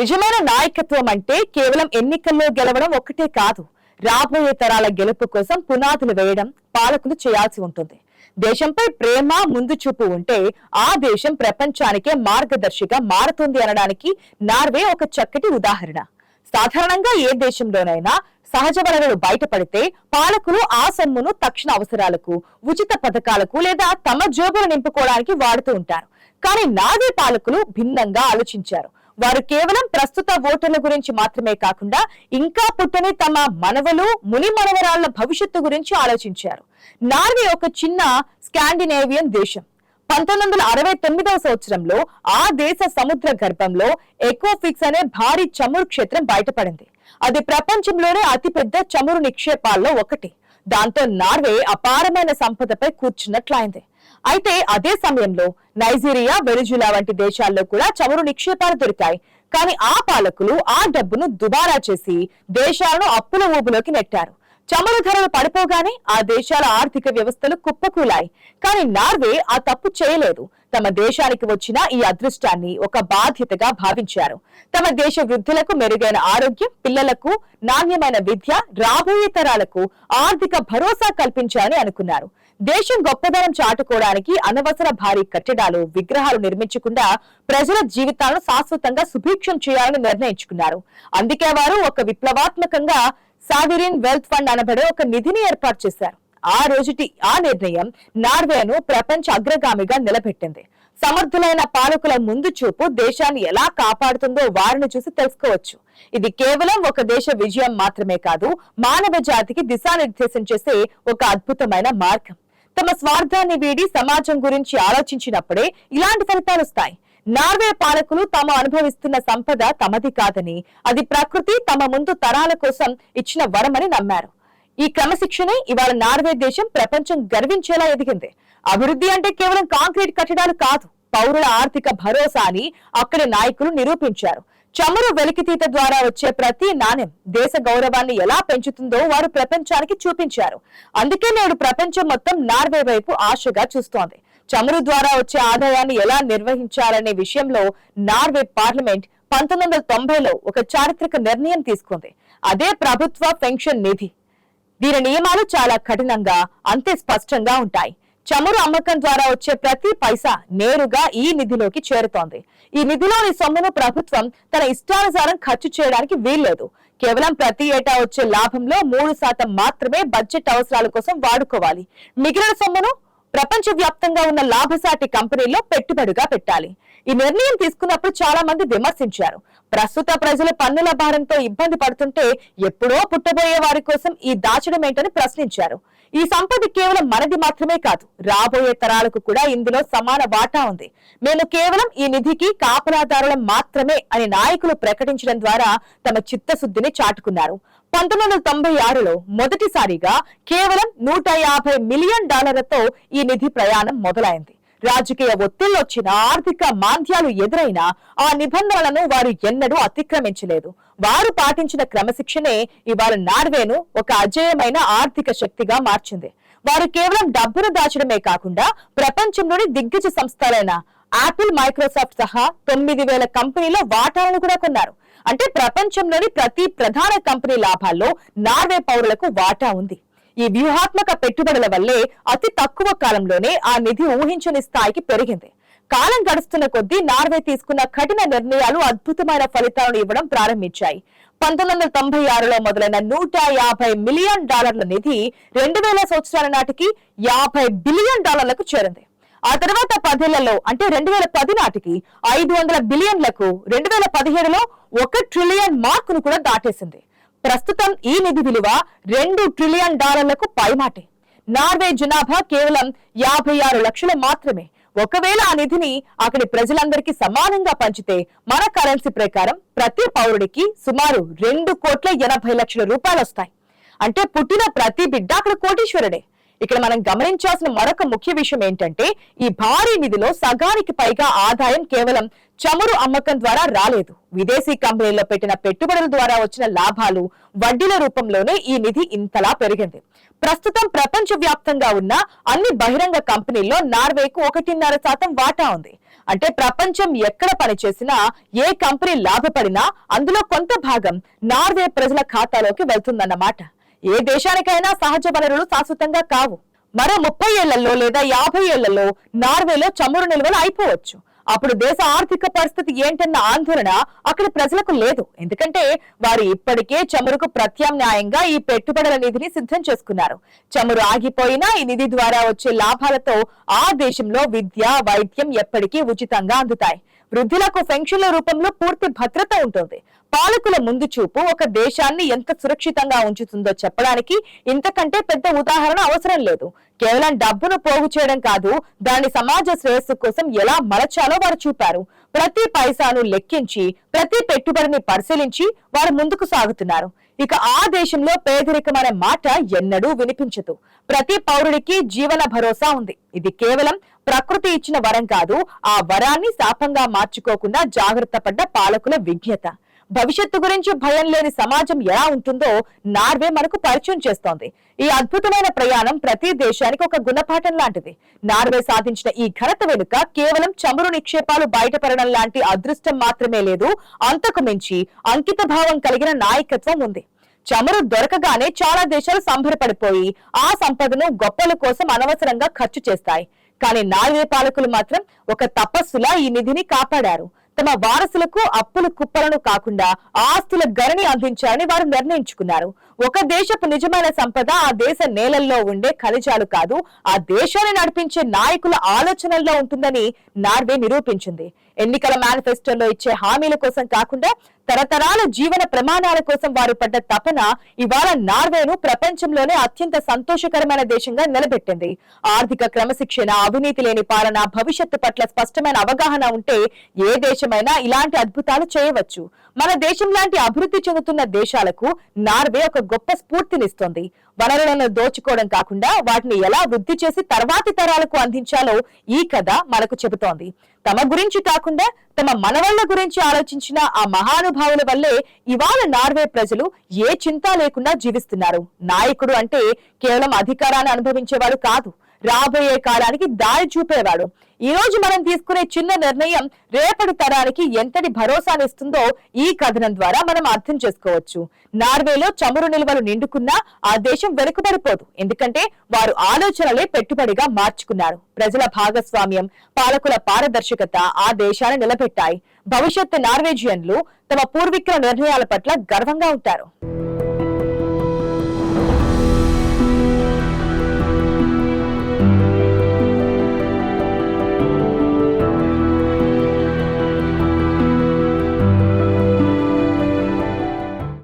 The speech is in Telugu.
నిజమైన నాయకత్వం అంటే కేవలం ఎన్నికల్లో గెలవడం ఒక్కటే కాదు, రాబోయే తరాల గెలుపు కోసం పునాదులు వేయడం పాలకులు చేయాల్సి ఉంటుంది. దేశంపై ప్రేమ, ముందు చూపు ఉంటే ఆ దేశం ప్రపంచానికే మార్గదర్శిగా మారుతుంది అనడానికి నార్వే ఒక చక్కటి ఉదాహరణ. సాధారణంగా ఏ దేశంలోనైనా సహజ వనరులు బయటపడితే పాలకులు ఆ సొమ్మును తక్షణ అవసరాలకు, ఉచిత పథకాలకు లేదా తమ జోబులు నింపుకోవడానికి వాడుతూ ఉంటారు. కానీ నార్వే పాలకులు భిన్నంగా ఆలోచించారు. వారు కేవలం ప్రస్తుత ఓటర్ల గురించి మాత్రమే కాకుండా ఇంకా పుట్టని తమ మనవలు, ముని మనవరాళ్ల భవిష్యత్తు గురించి ఆలోచించారు. నార్వే ఒక చిన్న స్కాండినేవియన్ దేశం. 1969వ సంవత్సరంలో ఆ దేశ సముద్ర గర్భంలో ఎకోఫిక్స్ అనే భారీ చమురు క్షేత్రం బయటపడింది. అది ప్రపంచంలోనే అతిపెద్ద చమురు నిక్షేపాల్లో ఒకటి. దాంతో నార్వే అపారమైన సంపదపై కూర్చున్నట్లయింది. అయితే అదే సమయంలో నైజీరియా, వెనిజులా వంటి దేశాల్లో కూడా చమురు నిక్షేపాలు దొరికాయి. కానీ ఆ పాలకులు ఆ డబ్బును దుబారా చేసి దేశాలను అప్పుల ఊబులోకి నెట్టారు. చమురు ధరలు పడిపోగానే ఆ దేశాల ఆర్థిక వ్యవస్థలు కుప్పకూలాయి. కానీ నార్వే ఆ తప్పు చేయలేదు. తమ దేశానికి వచ్చిన ఈ అదృష్టాన్ని ఒక బాధ్యతగా భావించారు. తమ దేశ వృద్ధులకు మెరుగైన ఆరోగ్యం, పిల్లలకు నాణ్యమైన విద్య, రాబోయే తరాలకు ఆర్థిక భరోసా కల్పించాలని అనుకున్నారు. దేశం గొప్పదనం చాటుకోవడానికి అనవసర భారీ కట్టడాలు, విగ్రహాలు నిర్మించకుండా ప్రజల జీవితాలను శాశ్వతంగా సుభిక్షం చేయాలని నిర్ణయించుకున్నారు. అందుకే వారు ఒక విప్లవాత్మకంగా సావరిన్ వెల్త్ ఫండ్ అనబడే ఒక నిధిని ఏర్పాటు చేశారు. ఆ రోజుటి ఆ నిర్ణయం నార్వేను ప్రపంచ అగ్రగామిగా నిలబెట్టింది. సమర్థులైన పాలకుల ముందు చూపు దేశాన్ని ఎలా కాపాడుతుందో వారిని చూసి తెలుసుకోవచ్చు. ఇది కేవలం ఒక దేశ విజయం మాత్రమే కాదు, మానవ జాతికి దిశానిర్దేశం చేసే ఒక అద్భుతమైన మార్గం. తమ స్వార్థాన్ని వీడి సమాజం గురించి ఆలోచించినప్పుడే ఇలాంటి ఫలితాలు వస్తాయి. నార్వే పాలకులు తాము అనుభవిస్తున్న సంపద తమది కాదని, అది ప్రకృతి తమ ముందు తరాల కోసం ఇచ్చిన వరమని నమ్మారు. ఈ క్రమశిక్షణే ఇవాళ నార్వే దేశం ప్రపంచం గర్వించేలా ఎదిగింది. అభివృద్ధి అంటే కేవలం కాంక్రీట్ కట్టడాలు కాదు, పౌరుల ఆర్థిక భరోసా అని అక్కడి నాయకులు నిరూపించారు. చమురు వెలికితీత ద్వారా వచ్చే ప్రతి నాణ్యం దేశ గౌరవాన్ని ఎలా పెంచుతుందో వారు ప్రపంచానికి చూపించారు. అందుకే నేడు ప్రపంచం మొత్తం నార్వే వైపు ఆశగా చూస్తోంది. చమురు ద్వారా వచ్చే ఆదాయాన్ని ఎలా నిర్వహించాలనే విషయంలో నార్వే పార్లమెంట్ 1990లో ఒక చారిత్రక నిర్ణయం తీసుకుంది. అదే ప్రభుత్వ పెన్షన్ నిధి. దీని నియమాలు చాలా కఠినంగా, అంతే స్పష్టంగా ఉంటాయి. చమురు అమ్మకం ద్వారా వచ్చే ప్రతి పైసా నేరుగా ఈ నిధిలోకి చేరుతోంది. ఈ నిధిలోని సొమ్మును ప్రభుత్వం తన ఇష్టానుసారం ఖర్చు చేయడానికి వీల్లేదు. కేవలం ప్రతి ఏటా వచ్చే లాభంలో 3% మాత్రమే బడ్జెట్ అవసరాల కోసం వాడుకోవాలి. మిగిలిన సొమ్మును ప్రపంచ వ్యాప్తంగా ఉన్న లాభసాటి కంపెనీల్లో పెట్టుబడిగా పెట్టాలి. ఈ నిర్ణయం తీసుకున్నప్పుడు చాలా మంది విమర్శించారు. ప్రస్తుత ప్రజలు పన్నుల భారంతో ఇబ్బంది పడుతుంటే ఎప్పుడో పుట్టబోయే వారి కోసం ఈ దాచడం ఏంటని ప్రశ్నించారు. ఈ సంపద కేవలం మనది మాత్రమే కాదు, రాబోయే తరాలకు కూడా ఇందులో సమాన వాటా ఉంది. మేము కేవలం ఈ నిధికి కాపలాదారులం మాత్రమే అని నాయకులు ప్రకటించడం ద్వారా తమ చిత్తశుద్ధిని చాటుకున్నారు. 1996లో మొదటిసారిగా కేవలం $150 మిలియన్ ఈ నిధి ప్రయాణం మొదలైంది. రాజకీయ ఒత్తిళ్లొచ్చిన, ఆర్థిక మాంద్యాలు ఎదురైనా ఆ నిబంధనలను వారు ఎన్నడూ అతిక్రమించలేదు. వారు పాటించిన క్రమశిక్షణే ఇవాళ నార్వేను ఒక అజేయమైన ఆర్థిక శక్తిగా మార్చింది. వారు కేవలం డబ్బును దాచడమే కాకుండా ప్రపంచంలోని దిగ్గజ సంస్థలైన యాపిల్, మైక్రోసాఫ్ట్ సహా 9,000 కంపెనీల వాటాలను కూడా కొన్నారు. అంటే ప్రపంచంలోని ప్రతి ప్రధాన కంపెనీ లాభాల్లో నార్వే పౌరులకు వాటా ఉంది. ఈ వ్యూహాత్మక పెట్టుబడుల వల్లే అతి తక్కువ కాలంలోనే ఆ నిధి ఊహించని స్థాయికి పెరిగింది. కాలం గడుస్తున్న కొద్దీ నార్వే తీసుకున్న కఠిన నిర్ణయాలు అద్భుతమైన ఫలితాలను ఇవ్వడం ప్రారంభించాయి. 1996లో మొదలైన $150 మిలియన్ నిధి 2000 సంవత్సరాల నాటికి $50 బిలియన్ చేరింది. ఆ తర్వాత 10 ఏళ్లలో అంటే 2010 నాటికి 500 బిలియన్లకు, 2017లో $1 ట్రిలియన్ మార్కును కూడా దాటేసింది. ప్రస్తుతం ఈ నిధి విలువ $2 ట్రిలియన్ పైమాటే. నార్వే జనాభా కేవలం 56 లక్షలు మాత్రమే. ఒకవేళ ఆ నిధిని అక్కడి ప్రజలందరికీ సమానంగా పంచితే మన కరెన్సీ ప్రకారం ప్రతి పౌరుడికి సుమారు $2,80,00,000 వస్తాయి. అంటే పుట్టిన ప్రతి బిడ్డ అక్కడ కోటీశ్వరుడే. ఇక్కడ మనం గమనించాల్సిన మరొక ముఖ్య విషయం ఏంటంటే ఈ భారీ నిధిలో సగానికి పైగా ఆదాయం కేవలం చమురు అమ్మకం ద్వారా రాలేదు. విదేశీ కంపెనీల్లో పెట్టిన పెట్టుబడుల ద్వారా వచ్చిన లాభాలు, వడ్డీల రూపంలోనే ఈ నిధి ఇంతలా పెరిగింది. ప్రస్తుతం ప్రపంచ వ్యాప్తంగా ఉన్న అన్ని బహిరంగ కంపెనీల్లో నార్వేకు 1.5% వాటా ఉంది. అంటే ప్రపంచం ఎక్కడ పనిచేసినా ఏ కంపెనీ లాభపడినా అందులో కొంత భాగం నార్వే ప్రజల ఖాతాలోకి వెళ్తుందన్నమాట. ఏ దేశానికైనా సహజ వనరులు శాశ్వతంగా కావు. మరో 30 ఏళ్లలో లేదా 50 ఏళ్లలో నార్వేలో చమురు నిల్వలు అయిపోవచ్చు. అప్పుడు దేశ ఆర్థిక పరిస్థితి ఏంటన్న ఆందోళన అక్కడ ప్రజలకు లేదు. ఎందుకంటే వారు ఇప్పటికే చమురుకు ప్రత్యామ్నాయంగా ఈ పెట్టుబడుల నిధిని సిద్ధం చేసుకున్నారు. చమురు ఆగిపోయినా ఈ నిధి ద్వారా వచ్చే లాభాలతో ఆ దేశంలో విద్య, వైద్యం ఎప్పటికీ ఉచితంగా అందుతాయి. వృద్ధులకు పెన్షన్ల రూపంలో పూర్తి భద్రత ఉంటుంది. పాలకుల ముందు చూపు ఒక దేశాన్ని ఎంత సురక్షితంగా ఉంచుతుందో చెప్పడానికి ఇంతకంటే పెద్ద ఉదాహరణ అవసరం లేదు. కేవలం డబ్బును పోగు చేయడం కాదు, దాని సమాజ శ్రేయస్సు కోసం ఎలా మలచాలో వారు చూపారు. ప్రతి పైసాను లెక్కించి ప్రతి పెట్టుబడిని పరిశీలించి వారు ముందుకు సాగుతున్నారు. ఇక ఆ దేశంలో పేదరికం అనే మాట ఎన్నడూ వినిపించదు. ప్రతి పౌరుడికి జీవన భరోసా ఉంది. ఇది కేవలం ప్రకృతి ఇచ్చిన వరం కాదు, ఆ వరాన్ని శాపంగా మార్చుకోకుండా జాగ్రత్త పడ్డ పాలకుల విజ్ఞత. భవిష్యత్తు గురించి భయం లేని సమాజం ఎలా ఉంటుందో నార్వే మనకు పరిచయం చేస్తోంది. ఈ అద్భుతమైన ప్రయాణం ప్రతి దేశానికి ఒక గుణపాఠం లాంటిది. నార్వే సాధించిన ఈ ఘనత వెనుక కేవలం చమురు నిక్షేపాలు బయటపడడం లాంటి అదృష్టం మాత్రమే లేదు, అంతకు మించి అంకిత భావం కలిగిన నాయకత్వం ఉంది. చమురు దొరకగానే చాలా దేశాలు సంబరపడిపోయి ఆ సంపదను గొప్పల కోసం అనవసరంగా ఖర్చు చేస్తాయి. కానీ నార్వే పాలకులు మాత్రం ఒక తపస్సులా ఈ నిధిని కాపాడారు. తమ వారసులకు అప్పుల కుప్పలను కాకుండా ఆస్తుల గరిని అందించాలని వారు నిర్ణయించుకున్నారు. ఒక దేశపు నిజమైన సంపద ఆ దేశ నేలల్లో ఉండే ఖనిజాలు కాదు, ఆ దేశాన్ని నడిపించే నాయకుల ఆలోచనల్లో ఉంటుందని నార్వే నిరూపించింది. ఎన్నికల మేనిఫెస్టోలో ఇచ్చే హామీల కోసం కాకుండా తరతరాల జీవన ప్రమాణాల కోసం వారు పడ్డ తపన ఇవాళ నార్వేను ప్రపంచంలోనే అత్యంత సంతోషకరమైన దేశంగా నిలబెట్టింది. ఆర్థిక క్రమశిక్షణ, అవినీతి లేని పాలన, భవిష్యత్తు పట్ల స్పష్టమైన అవగాహన ఉంటే ఏ దేశమైనా ఇలాంటి అద్భుతాలు చేయవచ్చు. మన దేశం లాంటి అభివృద్ధి చెందుతున్న దేశాలకు నార్వే ఒక గొప్ప స్ఫూర్తినిస్తోంది. వనరులను దోచుకోవడం కాకుండా వాటిని ఎలా వృద్ధి చేసి తర్వాతి తరాలకు అందించాలో ఈ కథ మనకు చెబుతోంది. తమ గురించి కాకుండా తమ మనవళ్ల గురించి ఆలోచించిన ఆ మహానుభావుల వల్లే ఇవాళ నార్వే ప్రజలు ఏ చింత లేకుండా జీవిస్తున్నారు. నాయకుడు అంటే కేవలం అధికారాన్ని అనుభవించేవాడు కాదు, రాబోయే కాలానికి దారి చూపేవాడు. ఈ రోజు మనం తీసుకునే చిన్న నిర్ణయం రేపటి తరానికి ఎంతటి భరోసానిస్తుందో ఈ కథనం ద్వారా మనం అర్థం చేసుకోవచ్చు. నార్వేలో చమురు నిల్వలు నిండుకున్నా ఆ దేశం వెనుకబడిపోదు. ఎందుకంటే వారు ఆలోచనలే పెట్టుబడిగా మార్చుకున్నారు. ప్రజల భాగస్వామ్యం, పాలకుల పారదర్శకత ఆ దేశాన్ని నిలబెట్టాయి. భవిష్యత్తు నార్వేజియన్లు తమ పూర్వీకుల నిర్ణయాల పట్ల గర్వంగా ఉంటారు.